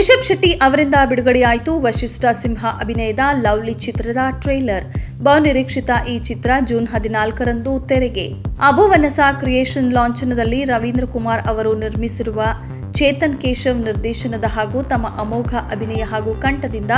ರಿಷಬ್ ಶೆಟ್ಟಿ ಅವರಿಂದ ಬಿಡುಗಡೆಯಾಯಿತು ವಶಿಷ್ಠ ಸಿಂಹ ಅಭಿನಯದ ಲವ್ಲಿ ಚಿತ್ರದ ಟ್ರೇಲರ್. ಬಹುನಿರೀಕ್ಷಿತ ಈ ಚಿತ್ರ ಜೂನ್ 14ರಂದು ತೆರೆಗೆ. ಅಬುವನಸ ಕ್ರಿಯೇಷನ್ ಲಾಂಛನದಲ್ಲಿ ರವೀಂದ್ರ ಕುಮಾರ್ ಅವರು ನಿರ್ಮಿಸಿರುವ ಚೇತನ್ ಕೇಶವ್ ನಿರ್ದೇಶನದ ಹಾಗೂ ತಮ್ಮ ಅಮೋಘ ಅಭಿನಯ ಹಾಗೂ ಕಂಠದಿಂದ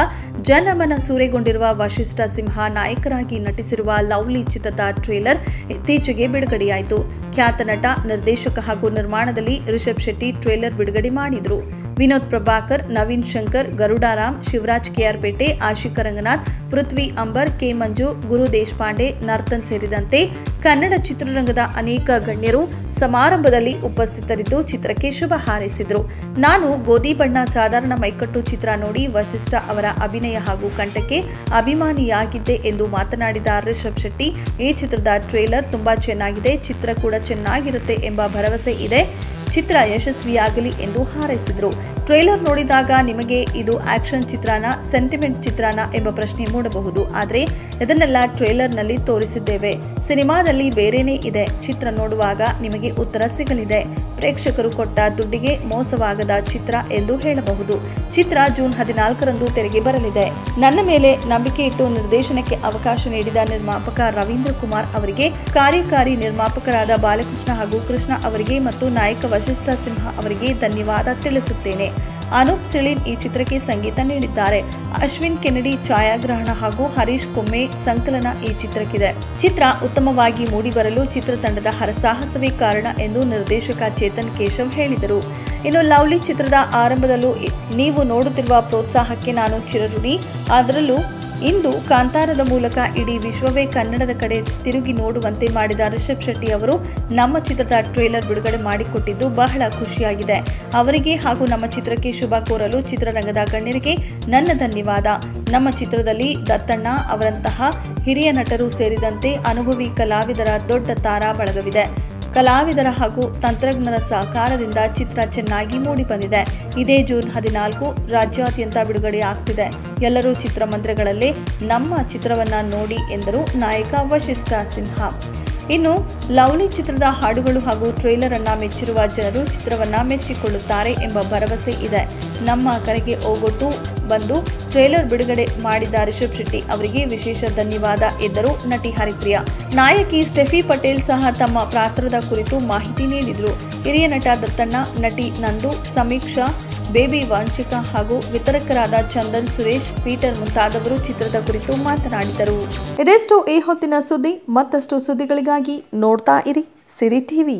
ಜನಮನ ಸೂರೆಗೊಂಡಿರುವ ವಶಿಷ್ಠ ಸಿಂಹ ನಾಯಕರಾಗಿ ನಟಿಸಿರುವ ಲವ್ಲಿ ಚಿತ್ರದ ಟ್ರೇಲರ್ ಇತ್ತೀಚೆಗೆ ಬಿಡುಗಡೆಯಾಯಿತು. ಖ್ಯಾತ ನಟ, ನಿರ್ದೇಶಕ ಹಾಗೂ ನಿರ್ಮಾಣದಲ್ಲಿ ರಿಷಬ್ ಶೆಟ್ಟಿ ಟ್ರೇಲರ್ ಬಿಡುಗಡೆ ಮಾಡಿದರು. ವಿನೋದ್ ಪ್ರಭಾಕರ್, ನವೀನ್ ಶಂಕರ್, ಗರುಡಾರಾಮ್, ಶಿವರಾಜ್ ಕೆಆರ್ಪೇಟೆ, ಆಶಿಕಾ ರಂಗನಾಥ್, ಪೃಥ್ವಿ ಅಂಬರ್, ಕೆ ಮಂಜು, ಗುರು ದೇಶಪಾಂಡೆ, ನರ್ತನ್ ಸೇರಿದಂತೆ ಕನ್ನಡ ಚಿತ್ರರಂಗದ ಅನೇಕ ಗಣ್ಯರು ಸಮಾರಂಭದಲ್ಲಿ ಉಪಸ್ಥಿತರಿದ್ದು ಚಿತ್ರಕ್ಕೆ ಶುಭ ಹಾರೈಸಿದರು. ನಾನು ಗೋಧಿ ಬಣ್ಣ ಸಾಧಾರಣ ಮೈಕಟ್ಟು ಚಿತ್ರ ನೋಡಿ ವಶಿಷ್ಠ ಅವರ ಅಭಿನಯ ಹಾಗೂ ಕಂಠಕ್ಕೆ ಅಭಿಮಾನಿಯಾಗಿದ್ದೆ ಎಂದು ಮಾತನಾಡಿದ ರಿಷಬ್ ಶೆಟ್ಟಿ, ಈ ಚಿತ್ರದ ಟ್ರೇಲರ್ ತುಂಬಾ ಚೆನ್ನಾಗಿದೆ, ಚಿತ್ರ ಕೂಡ ಚೆನ್ನಾಗಿರುತ್ತೆ ಎಂಬ ಭರವಸೆ ಇದೆ, ಚಿತ್ರ ಯಶಸ್ವಿಯಾಗಲಿ ಎಂದು ಹಾರೈಸಿದರು. ಟ್ರೇಲರ್ ನೋಡಿದಾಗ ನಿಮಗೆ ಇದು ಆಕ್ಷನ್ ಚಿತ್ರನ, ಸೆಂಟಿಮೆಂಟ್ ಚಿತ್ರನ ಎಂಬ ಪ್ರಶ್ನೆ ಮೂಡಬಹುದು. ಆದರೆ ಇದನ್ನೆಲ್ಲ ಟ್ರೇಲರ್ನಲ್ಲಿ ತೋರಿಸಿದ್ದೇವೆ. ಸಿನಿಮಾದಲ್ಲಿ ಬೇರೆನೇ ಇದೆ. ಚಿತ್ರ ನೋಡುವಾಗ ನಿಮಗೆ ಉತ್ತರ ಸಿಗಲಿದೆ. ಪ್ರೇಕ್ಷಕರು ಕೊಟ್ಟ ದುಡ್ಡಿಗೆ ಮೋಸವಾಗದ ಚಿತ್ರ ಎಂದು ಹೇಳಬಹುದು. ಚಿತ್ರ ಜೂನ್ 14ರಂದು ತೆರೆಗೆ ಬರಲಿದೆ. ನನ್ನ ಮೇಲೆ ನಂಬಿಕೆ ಇಟ್ಟು ನಿರ್ದೇಶನಕ್ಕೆ ಅವಕಾಶ ನೀಡಿದ ನಿರ್ಮಾಪಕ ರವೀಂದ್ರ ಕುಮಾರ್ ಅವರಿಗೆ, ಕಾರ್ಯಕಾರಿ ನಿರ್ಮಾಪಕರಾದ ಬಾಲಕೃಷ್ಣ ಹಾಗೂ ಕೃಷ್ಣ ಅವರಿಗೆ ಮತ್ತು ನಾಯಕ ವಶಿಷ್ಠ ಸಿಂಹ ಅವರಿಗೆ ಧನ್ಯವಾದ ತಿಳಿಸುತ್ತೇನೆ. ಅನೂಪ್ ಸಿಳೀನ್ ಈ ಚಿತ್ರಕ್ಕೆ ಸಂಗೀತ ನೀಡಿದ್ದಾರೆ. ಅಶ್ವಿನ್ ಕೆನಡಿ ಛಾಯಾಗ್ರಹಣ ಹಾಗೂ ಹರೀಶ್ ಕೊಮ್ಮೆ ಸಂಕಲನ ಈ ಚಿತ್ರಕ್ಕಿದೆ. ಚಿತ್ರ ಉತ್ತಮವಾಗಿ ಮೂಡಿಬರಲು ಚಿತ್ರತಂಡದ ಹರಸಾಹಸವೇ ಕಾರಣ ಎಂದು ನಿರ್ದೇಶಕ ಚೇತನ್ ಕೇಶವ್ ಹೇಳಿದರು. ಇನ್ನು ಲವ್ಲಿ ಚಿತ್ರದ ಆರಂಭದಲ್ಲೂ ನೀವು ನೋಡುತ್ತಿರುವ ಪ್ರೋತ್ಸಾಹಕ್ಕೆ ನಾನು ಚಿರಋಣಿ. ಅದರಲ್ಲೂ ಇಂದು ಕಾಂತಾರದ ಮೂಲಕ ಇಡೀ ವಿಶ್ವವೇ ಕನ್ನಡದ ಕಡೆ ತಿರುಗಿ ನೋಡುವಂತೆ ಮಾಡಿದ ರಿಷಬ್ ಶೆಟ್ಟಿ ಅವರು ನಮ್ಮ ಚಿತ್ರದ ಟ್ರೇಲರ್ ಬಿಡುಗಡೆ ಮಾಡಿಕೊಟ್ಟಿದ್ದು ಬಹಳ ಖುಷಿಯಾಗಿದೆ. ಅವರಿಗೆ ಹಾಗೂ ನಮ್ಮ ಚಿತ್ರಕ್ಕೆ ಶುಭ ಕೋರಲು ಚಿತ್ರರಂಗದ ಗಣ್ಯರಿಗೆ ನನ್ನ ಧನ್ಯವಾದ. ನಮ್ಮ ಚಿತ್ರದಲ್ಲಿ ದತ್ತಣ್ಣ ಅವರಂತಹ ಹಿರಿಯ ನಟರು ಸೇರಿದಂತೆ ಅನುಭವಿ ಕಲಾವಿದರ ದೊಡ್ಡ ತಾರಾ ಬಳಗವಿದೆ. ಕಲಾವಿದರ ಹಾಗೂ ತಂತ್ರಜ್ಞರ ಸಹಕಾರದಿಂದ ಚಿತ್ರ ಚೆನ್ನಾಗಿ ಮೂಡಿಬಂದಿದೆ. ಇದೇ ಜೂನ್ 14 ರಾಜ್ಯಾದ್ಯಂತ ಬಿಡುಗಡೆ ಆಗ್ತಿದೆ. ಎಲ್ಲರೂ ಚಿತ್ರಮಂದಿರಗಳಲ್ಲೇ ನಮ್ಮ ಚಿತ್ರವನ್ನ ನೋಡಿ ಎಂದರು ನಾಯಕ ವಶಿಷ್ಠ ಸಿಂಹ. ಇನ್ನು ಲವ್ಲಿ ಚಿತ್ರದ ಹಾಡುಗಳು ಹಾಗೂ ಟ್ರೇಲರ್ ಅನ್ನ ಮೆಚ್ಚಿರುವ ಜನರು ಚಿತ್ರವನ್ನ ಮೆಚ್ಚಿಕೊಳ್ಳುತ್ತಾರೆ ಎಂಬ ಭರವಸೆ ಇದೆ. ನಮ್ಮ ಕರೆಗೆ ಓಗೊಟ್ಟು ಬಂದು ಟ್ರೇಲರ್ ಬಿಡುಗಡೆ ಮಾಡಿದ ರಿಷಬ್ ಶೆಟ್ಟಿ ಅವರಿಗೆ ವಿಶೇಷ ಧನ್ಯವಾದ ಎಂದರು ನಟಿ ಹರಿಪ್ರಿಯಾ. ನಾಯಕಿ ಸ್ಟೆಫಿ ಪಟೇಲ್ ಸಹ ತಮ್ಮ ಪಾತ್ರದ ಕುರಿತು ಮಾಹಿತಿ ನೀಡಿದರು. ಹಿರಿಯ ನಟ ದತ್ತಣ್ಣ, ನಟಿ ನಂದು, ಸಮೀಕ್ಷಾ, ಬೇಬಿ ವಂಚಿಕಾ ಹಾಗೂ ವಿತರಕರಾದ ಚಂದನ್, ಸುರೇಶ್, ಪೀಟರ್ ಮುಂತಾದವರು ಚಿತ್ರದ ಕುರಿತು ಮಾತನಾಡಿದರು. ಇದೆಷ್ಟು ಈ ಹೊತ್ತಿನ ಸುದ್ದಿ. ಮತ್ತಷ್ಟು ಸುದ್ದಿಗಳಿಗಾಗಿ ನೋಡ್ತಾ ಇರಿ ಸಿರಿ ಟಿವಿ.